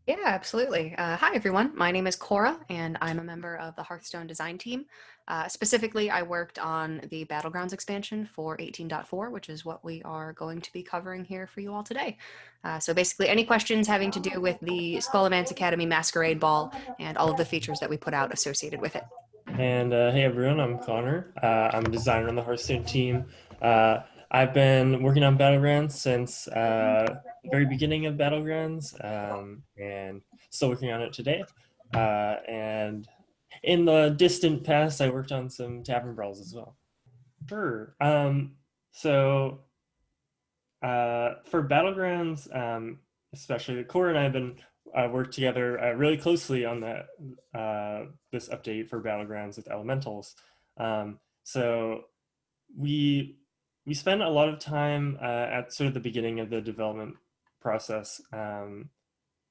Yeah, absolutely. Hi, everyone. My name is Cora, and I'm a member of the Hearthstone design team. Specifically, I worked on the Battlegrounds expansion for 18.4, which is what we are going to be covering here for you all today. So basically, any questions having to do with the Scholomance Academy Masquerade Ball and all of the features that we put out associated with it. And hey everyone, I'm Connor. I'm a designer on the Hearthstone team. Uh, I've been working on Battlegrounds since the very beginning of Battlegrounds, and still working on it today. And in the distant past, I worked on some Tavern Brawls as well. Sure. So for Battlegrounds, especially Core and I have been worked together really closely on this update for Battlegrounds with Elementals. So we we spent a lot of time at sort of the beginning of the development process when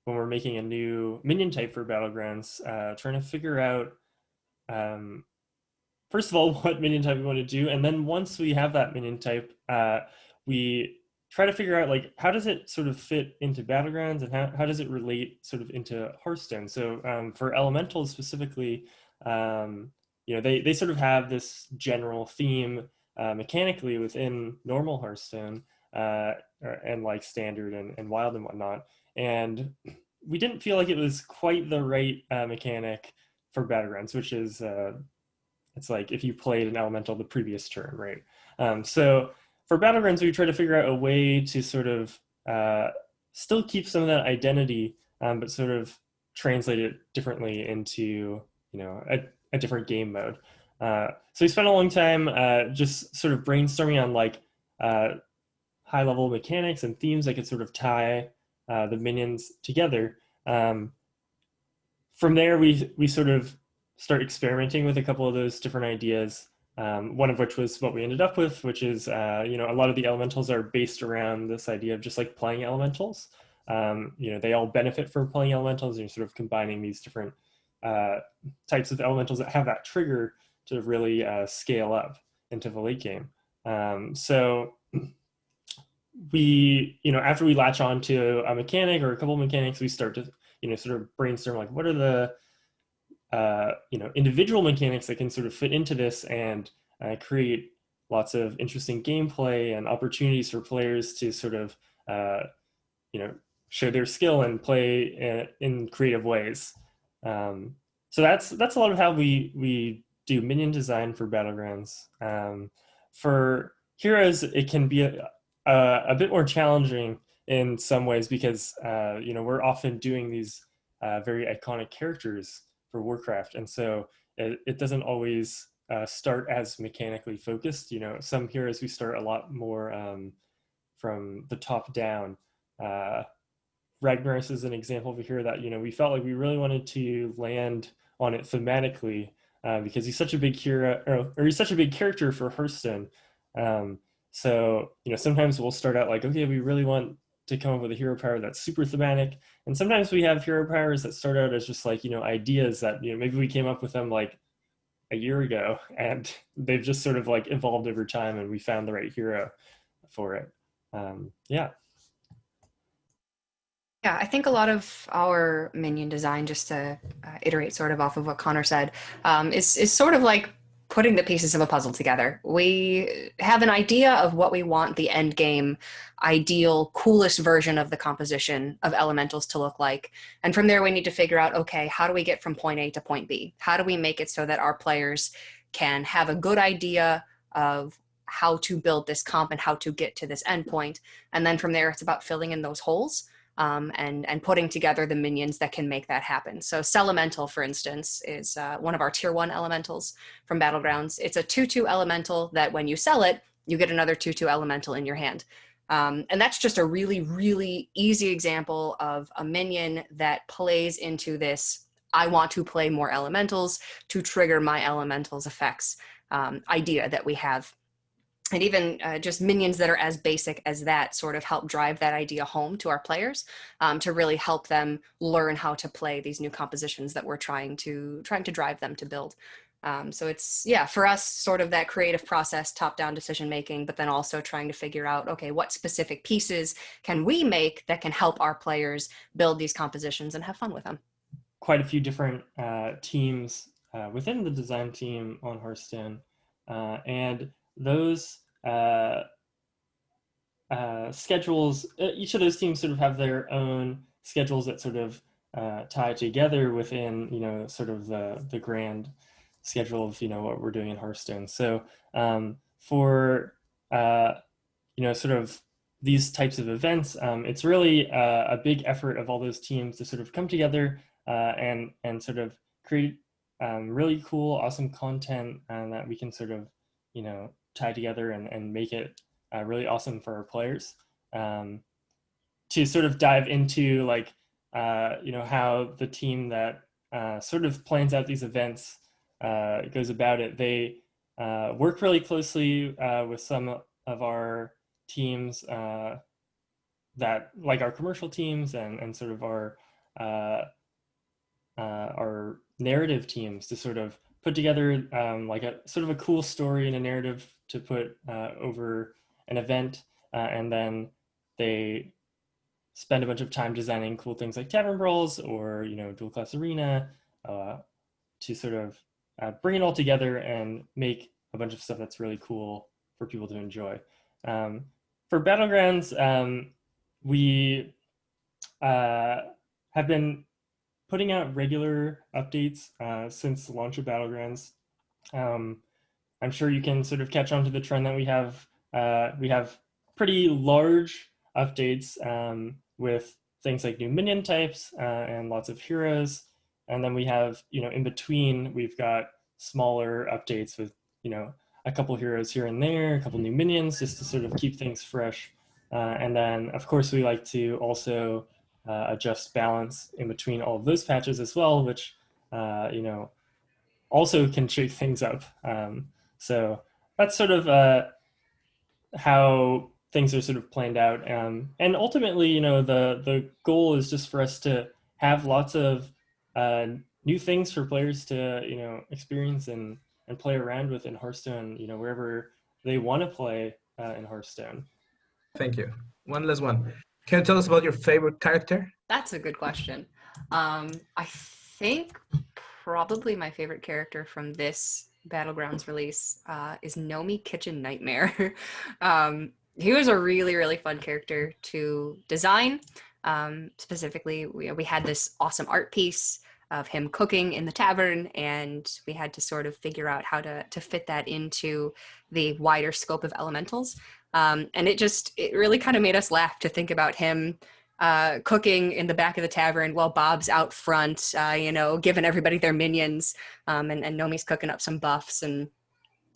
we're making a new minion type for Battlegrounds, trying to figure out um, first of all what minion type we want to do, and then once we have that minion type, we try to figure out like how does it sort of fit into Battlegrounds and how does it relate sort of into Hearthstone. So for elementals specifically, um, they sort of have this general theme mechanically within normal Hearthstone, uh, and like standard and wild and whatnot, and we didn't feel like it was quite the right mechanic for Battlegrounds, which is it's like if you played an elemental the previous turn, right? So for Battlegrounds, we try to figure out a way to sort of uh, still keep some of that identity, but sort of translate it differently into a different game mode. So we spent a long time just sort of brainstorming on like uh, high level mechanics and themes that could sort of tie the minions together. From there, we sort of start experimenting with a couple of those different ideas. One of which was what we ended up with, which is a lot of the elementals are based around this idea of just like playing elementals. They all benefit from playing elementals, and you're sort of combining these different uh, types of elementals that have that trigger to really scale up into the late game. So after we latch on to a mechanic or a couple of mechanics, we start to sort of brainstorm like what are the individual mechanics that can sort of fit into this and create lots of interesting gameplay and opportunities for players to sort of uh, you know show their skill and play in creative ways. Um, so that's a lot of how we do minion design for Battlegrounds. For heroes, it can be a bit more challenging in some ways because we're often doing these very iconic characters for Warcraft, and so it doesn't always start as mechanically focused. Some heroes we start a lot more from the top down. Uh, Ragnaros is an example of a hero that we felt like we really wanted to land on it thematically because he's such a big hero, or he's such a big character for Hearthstone. Um, so sometimes we'll start out like, okay, we really want to come up with a hero power that's super thematic, and sometimes we have hero powers that start out as just like ideas that maybe we came up with them like a year ago, and they've just sort of like evolved over time, and we found the right hero for it. Yeah. Yeah, I think a lot of our minion design, just to iterate sort of off of what Connor said, is sort of like putting the pieces of a puzzle together. We have an idea of what we want the end game, ideal, coolest version of the composition of elementals to look like. And from there, we need to figure out, okay, how do we get from point A to point B? How do we make it so that our players can have a good idea of how to build this comp and how to get to this endpoint? And then from there, it's about filling in those holes and putting together the minions that can make that happen. So Celelemental, for instance, is one of our tier 1 elementals from Battlegrounds. It's a 2/2 elemental that when you sell it, you get another 2/2 elemental in your hand. And that's just a really, really easy example of a minion that plays into this I want to play more elementals to trigger my elementals effects idea that we have. And even just minions that are as basic as that sort of help drive that idea home to our players, to really help them learn how to play these new compositions that we're trying to drive them to build. So it's, yeah, for us, sort of that creative process, top-down decision-making, but then also trying to figure out, okay, what specific pieces can we make that can help our players build these compositions and have fun with them? Quite a few different teams within the design team on Hearthstone, and those schedules, each of those teams sort of have their own schedules that sort of tie together within, sort of the grand schedule of, what we're doing in Hearthstone. So for, sort of these types of events, it's really a big effort of all those teams to sort of come together and sort of create really cool, awesome content that we can sort of, tie together and make it really awesome for our players. To sort of dive into like, how the team that sort of plans out these events goes about it. They work really closely with some of our teams that, like our commercial teams and sort of our narrative teams, to sort of put together like a sort of a cool story and a narrative to put over an event, and then they spend a bunch of time designing cool things like tavern brawls or dual class arena, to sort of bring it all together and make a bunch of stuff that's really cool for people to enjoy. For Battlegrounds, we have been putting out regular updates since the launch of Battlegrounds. I'm sure you can sort of catch on to the trend that we have. We have pretty large updates with things like new minion types and lots of heroes. And then we have, in between, we've got smaller updates with, a couple heroes here and there, a couple new minions, just to sort of keep things fresh. And then, of course, we like to also adjust balance in between all of those patches as well, which, also can shake things up. So that's sort of how things are sort of planned out. And ultimately, the goal is just for us to have lots of new things for players to, experience and play around with in Hearthstone, wherever they want to play in Hearthstone. Thank you. One last one. Can you tell us about your favorite character? That's a good question. I think probably my favorite character from this Battlegrounds release is Nomi Kitchen Nightmare. He was a really, really fun character to design. Specifically, we had this awesome art piece of him cooking in the tavern, and we had to sort of figure out how to fit that into the wider scope of elementals. And it really kind of made us laugh to think about him cooking in the back of the tavern while Bob's out front, giving everybody their minions, and Nomi's cooking up some buffs. And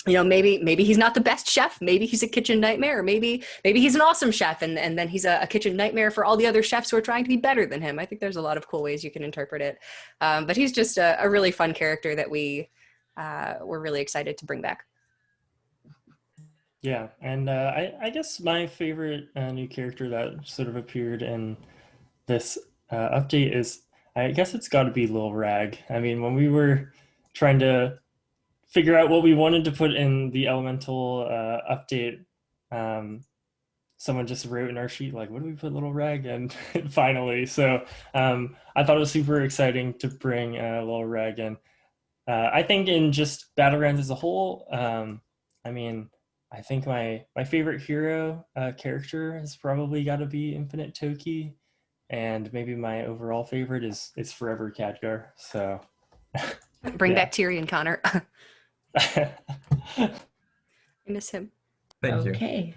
maybe he's not the best chef, maybe he's a kitchen nightmare, or maybe he's an awesome chef, and then he's a kitchen nightmare for all the other chefs who are trying to be better than him. I think there's a lot of cool ways you can interpret it, but he's just a really fun character that we're really excited to bring back. Yeah, and I guess my favorite new character that sort of appeared in this update is, I guess it's got to be Lil Rag. I mean, when we were trying to figure out what we wanted to put in the elemental update, someone just wrote in our sheet, like, what do we put Little Rag? And finally, so I thought it was super exciting to bring Little Rag in. I think in just Battlegrounds as a whole, I mean, I think my favorite hero character has probably got to be Infinite Toki, and maybe my overall favorite is Forever Khadgar. So bring back Tyrion, Connor. I miss him. Thank you. Okay.